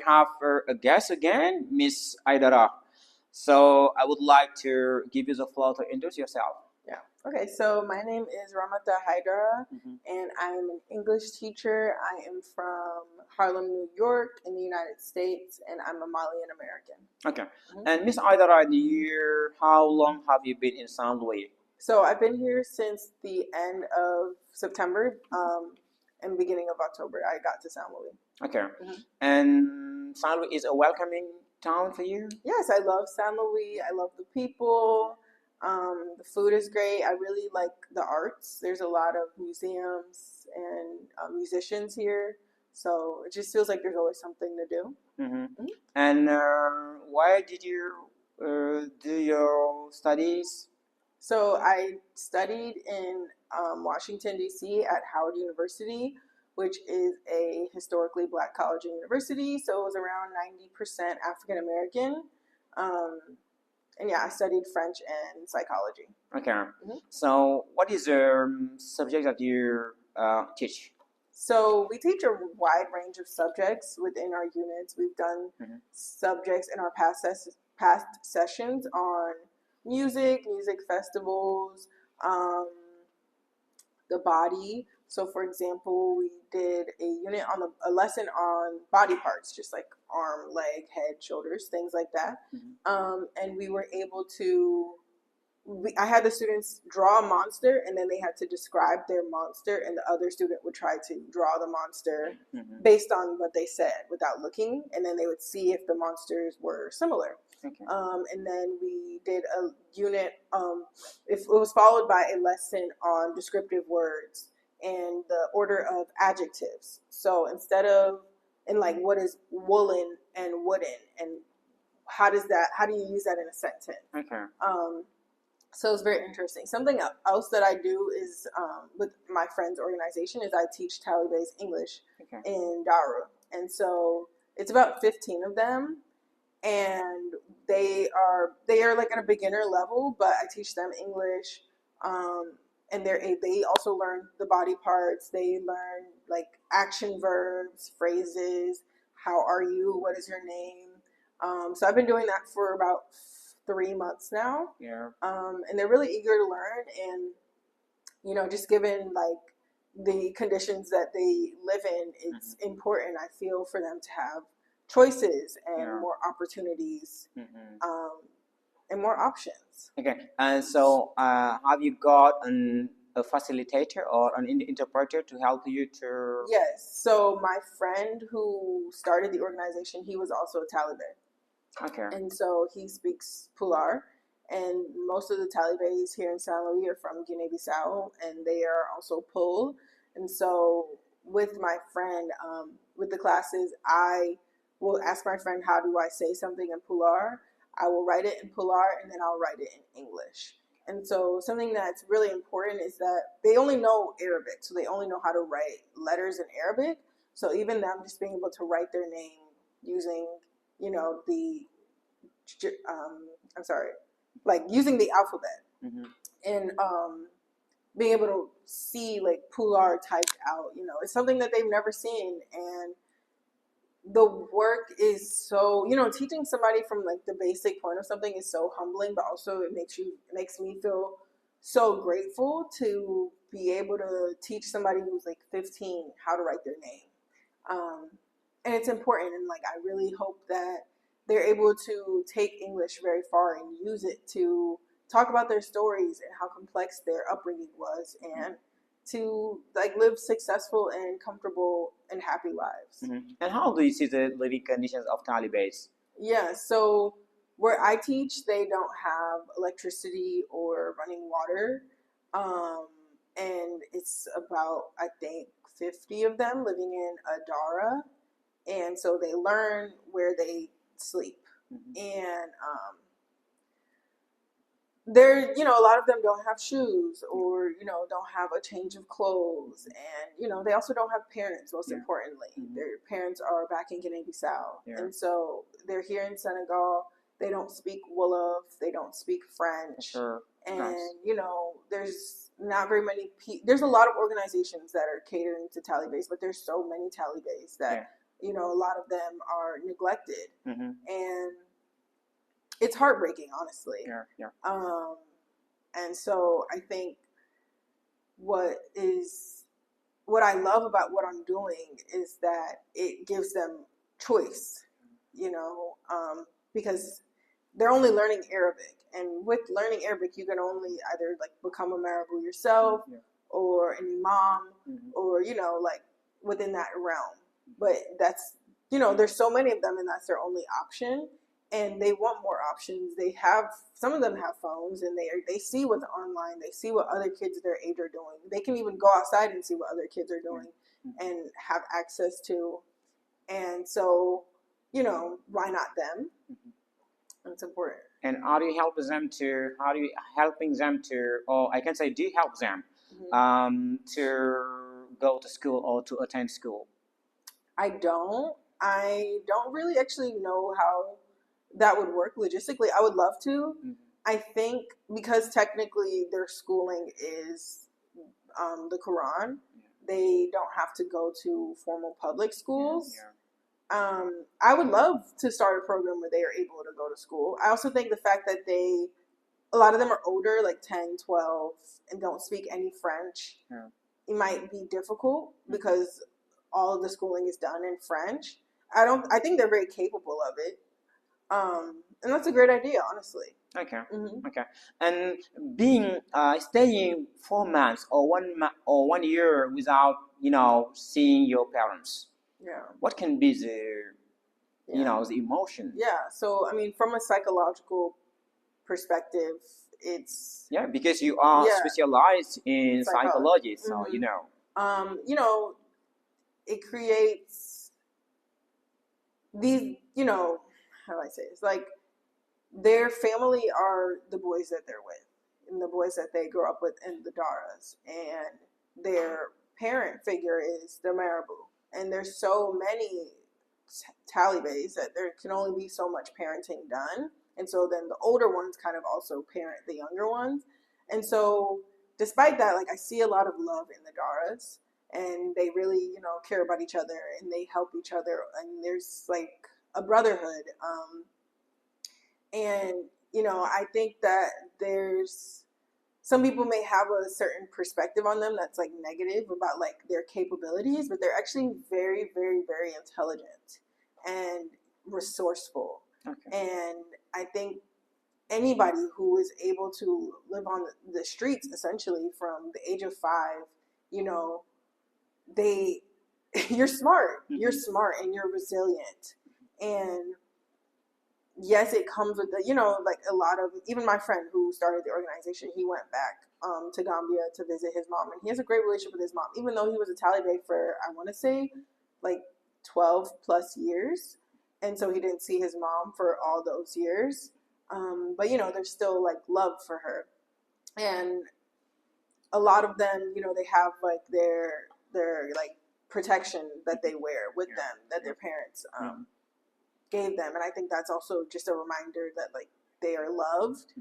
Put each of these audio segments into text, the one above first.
have a guest again, Miss Aidara. So I would like to give you the floor to introduce yourself. Yeah. Okay, so my name is Ramata Haidara, and I'm an English teacher. I am from Harlem, New York, in the United States, and I'm a Malian American. Okay. And Miss Aidara, how long have you been in Saint Louis? So I've been here since the end of September, and beginning of October. I got to San Louis. Okay. And Saint Louis is a welcoming town for you? Yes, I love San Louis. I love the people. The food is great. I really like the arts. There's a lot of museums and musicians here. So it just feels like there's always something to do. And where did you do your studies? So I studied in Washington, D.C. at Howard University, which is a historically black college and university. So it was around 90% African American. And yeah, I studied French and psychology. Okay. So what is the subject that you teach? So we teach a wide range of subjects within our units. We've done subjects in our past sessions on music festivals, the body. So for example, we did a lesson on body parts, just like arm, leg, head, shoulders, things like that. And we were able to, I had the students draw a monster, and then they had to describe their monster, and the other student would try to draw the monster based on what they said without looking, and then they would see if the monsters were similar. And then we did a unit, it was followed by a lesson on descriptive words and the order of adjectives. So instead of, and like what is woolen and wooden, and how do you use that in a sentence? So it's very interesting. Something else that I do is with my friend's organization is I teach Taliban's English in Daru. And so it's about 15 of them, and they are like at a beginner level, but I teach them English. And they also learn the body parts. They learn like action verbs, phrases. How are you? What is your name? So I've been doing that for about 3 months now. And they're really eager to learn, and just given like the conditions that they live in, it's important, I feel, for them to have choices and more opportunities, and more options. Okay, and so have you got a facilitator or an interpreter to help you to? Yes, so my friend who started the organization, he was also a Taliban. And so he speaks Pular, and most of the Talibans here in San Luis are from Guinea-Bissau, and they are also Pul. And so with my friend, with the classes, I will ask my friend, how do I say something in Pular? I will write it in Pular, and then I'll write it in English. And so something that's really important is that they only know Arabic, so they only know how to write letters in Arabic. So even them just being able to write their name using using the alphabet, and being able to see like Pular typed out, it's something that they've never seen. And the work is so, teaching somebody from like the basic point of something is so humbling, but also it makes me feel so grateful to be able to teach somebody who's like 15 how to write their name. And it's important, and like I really hope that they're able to take English very far and use it to talk about their stories and how complex their upbringing was, and to like live successful and comfortable and happy lives. And how do you see the living conditions of Talibans? Yeah, so where I teach, they don't have electricity or running water, and it's about, I think, 50 of them living in a dara, and so they learn where they sleep, and they're, a lot of them don't have shoes, or don't have a change of clothes, and they also don't have parents. Most importantly, their parents are back in Guinea-Bissau, and so they're here in Senegal. They don't speak Wolof, they don't speak French, and there's not very many there's a lot of organizations that are catering to Talibans, but there's so many Talibans that a lot of them are neglected, Mm-hmm. and it's heartbreaking, honestly. Yeah, yeah. And so I think what I love about what I'm doing is that it gives them choice, because they're only learning Arabic, and with learning Arabic, you can only either like become a marabou yourself, Yeah. or an imam, Mm-hmm. or like within that realm. But that's there's so many of them, and that's their only option. And they want more options. Some of them have phones, and they see what's online. They see what other kids their age are doing. They can even go outside and see what other kids are doing, and have access to. And so, why not them? It's important. And how do you help them to? How do you helping them to? Or I can say, do you help them to go to school or to attend school? I don't. I don't really actually know how that would work logistically. I would love to. Mm-hmm. I think because technically their schooling is the Quran, they don't have to go to formal public schools. Yeah. I would love to start a program where they are able to go to school. I also think the fact that a lot of them are older, like 10, 12, and don't speak any French, it might be difficult because all of the schooling is done in French. I think they're very capable of it. And that's a great idea, honestly. Okay. Mm-hmm. Okay. And being staying 4 months or 1 year without seeing your parents. Yeah. What can be the emotion? Yeah. So I mean, from a psychological perspective, it's because you are specialized in psychology, so it creates these, how do I say this? Like, their family are the boys that they're with, and the boys that they grow up with in the Daras, and their parent figure is the marabou. And there's so many talibés that there can only be so much parenting done. And so then the older ones kind of also parent the younger ones. And so despite that, like, I see a lot of love in the Daras, and they really, care about each other, and they help each other, and there's like a brotherhood. And I think that there's some people may have a certain perspective on them that's like negative about like their capabilities, but they're actually very, very, very intelligent and resourceful. Okay. And I think anybody who is able to live on the streets essentially from the age of 5, you're smart. Mm-hmm. You're smart and you're resilient. And yes, it comes with like a lot of, even my friend who started the organization, he went back to Gambia to visit his mom, and he has a great relationship with his mom, even though he was a Taliban for, I want to say, like 12 plus years. And so he didn't see his mom for all those years. But there's still like love for her. And a lot of them, they have like their like protection that they wear with them, that their parents gave them. And I think that's also just a reminder that like they are loved.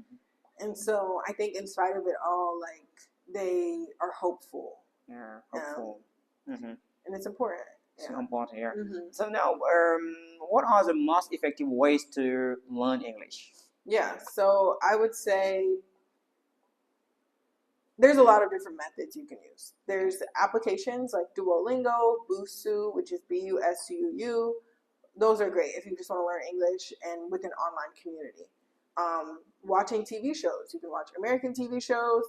And so I think in spite of it all, like, they are hopeful. Yeah, hopeful. And it's important. It's important here. Mm-hmm. So now, what are the most effective ways to learn English? Yeah, so I would say there's a lot of different methods you can use. There's applications like Duolingo, Busuu, which is Busuu. Those are great if you just want to learn English and with an online community. Watching TV shows. You can watch American TV shows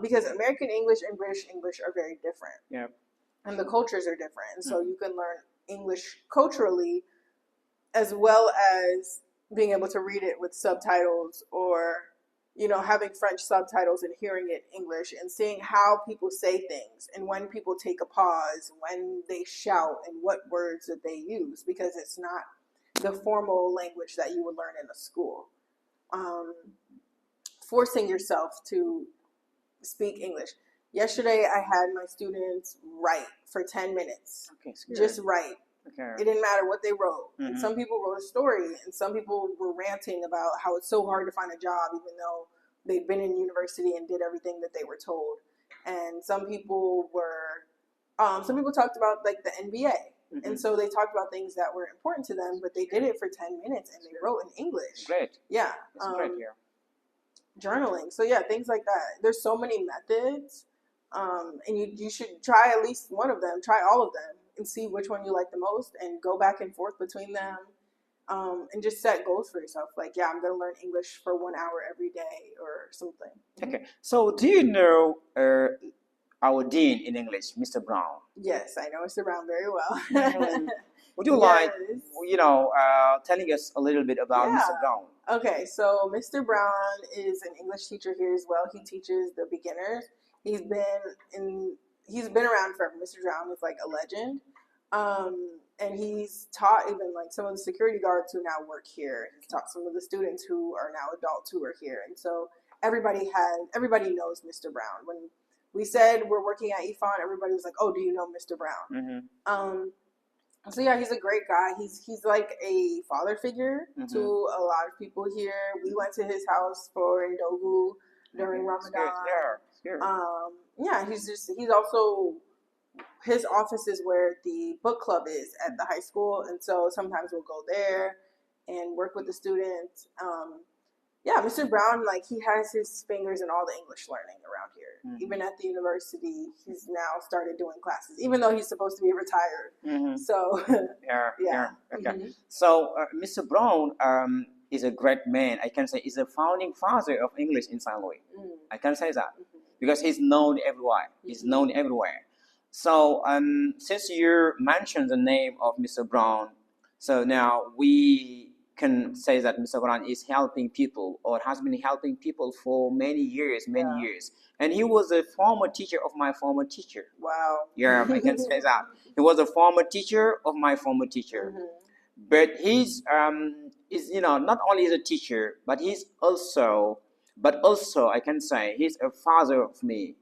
because American English and British English are very different. Yeah. And the cultures are different. And so you can learn English culturally as well as being able to read it with subtitles, or having French subtitles and hearing it English and seeing how people say things and when people take a pause, when they shout, and what words that they use, because it's not the formal language that you would learn in a school. Forcing yourself to speak English. Yesterday, I had my students write for 10 minutes. Okay, just write. Okay. It didn't matter what they wrote. And some people wrote a story, and some people were ranting about how it's so hard to find a job, even though they'd been in university and did everything that they were told. And some people talked about like the NBA. And so they talked about things that were important to them, but they did it for 10 minutes and they wrote in English. Great. Yeah. It's great here. Journaling. So yeah, things like that. There's so many methods. And you should try at least one of them, try all of them, and see which one you like the most, and go back and forth between them, and just set goals for yourself. Like, yeah, I'm going to learn English for 1 hour every day or something. Okay, so do you know our dean in English, Mr. Brown? Yes, I know Mr. Brown very well. Would you like, telling us a little bit about Mr. Brown? Okay, so Mr. Brown is an English teacher here as well. He teaches the beginners. He's been around forever. Mr. Brown is like a legend. And he's taught even like some of the security guards who now work here. He's taught some of the students who are now adults who are here. And so everybody knows Mr. Brown. When we said we're working at EFON, everybody was like, "Oh, do you know Mr. Brown?" So yeah, he's a great guy. He's like a father figure to a lot of people here. We went to his house for Ndogu during Ramadan. Yeah, he's also, his office is where the book club is at the high school, and so sometimes we'll go there and work with the students. Yeah, Mr. Brown, like, he has his fingers in all the English learning around here. Even at the university, he's now started doing classes, even though he's supposed to be retired. So, okay. So, Mr. Brown is a great man. I can say he's a founding father of English in St. Louis. I can say that because he's known everywhere. He's known everywhere. So, since you mentioned the name of Mr. Brown, so now we can say that Mr. Brown is helping people, or has been helping people for many years, and he was a former teacher of my former teacher. Wow. Yeah, I can say that. He was a former teacher of my former teacher. But he's is not only is a teacher, but also I can say he's a father of me.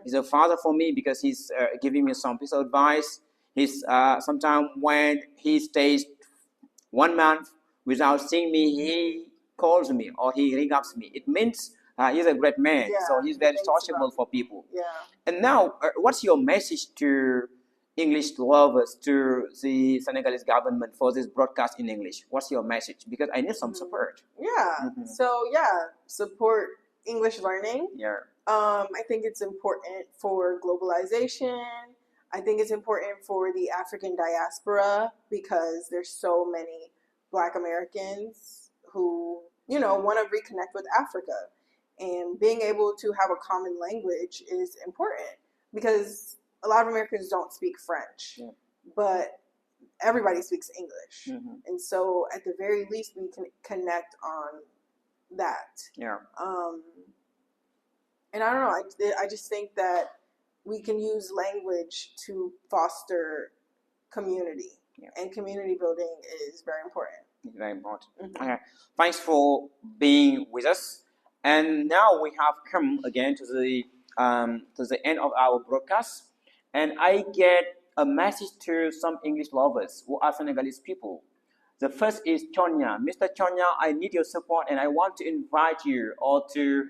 He's a father for me because he's giving me some piece of advice. He's sometimes when he stays 1 month without seeing me, he calls me or he rings me. It means he's a great man, so he's very sociable for people. And now, what's your message to English lovers, to the Senegalese government for this broadcast in English? What's your message? Because I need some support. So support English learning. I think it's important for globalization. I think it's important for the African diaspora because there's so many Black Americans who, want to reconnect with Africa. And being able to have a common language is important because a lot of Americans don't speak French, but everybody speaks English. And so at the very least, we can connect on that. And I don't know, I just think that we can use language to foster community. And community building is very important. Very important. Okay. Thanks for being with us. And now we have come again to the end of our broadcast. And I get a message to some English lovers who are Senegalese people. The first is Chonya. Mr. Chonya, I need your support and I want to invite you, or to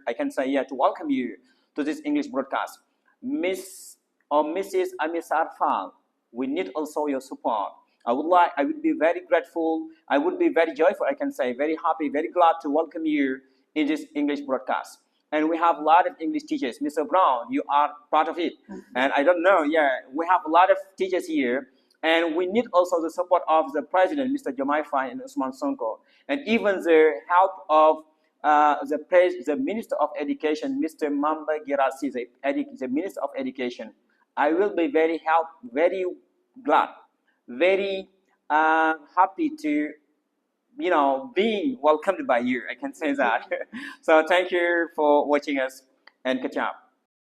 welcome you to this English broadcast. Miss or Mrs. Amisar Fang, we need also your support. I would be very grateful. I would be very joyful, I can say, very happy, very glad to welcome you in this English broadcast. And we have a lot of English teachers. Mr. Brown, you are part of it. And I don't know, we have a lot of teachers here. And we need also the support of the president, Mr. Diomaye Faye and Usman Sonko. And even the help of the Minister of Education, Mr. Mamba Girassi, the Minister of Education. I will be very glad, very happy to, being welcomed by you. I can say that. So thank you for watching us, and catch up.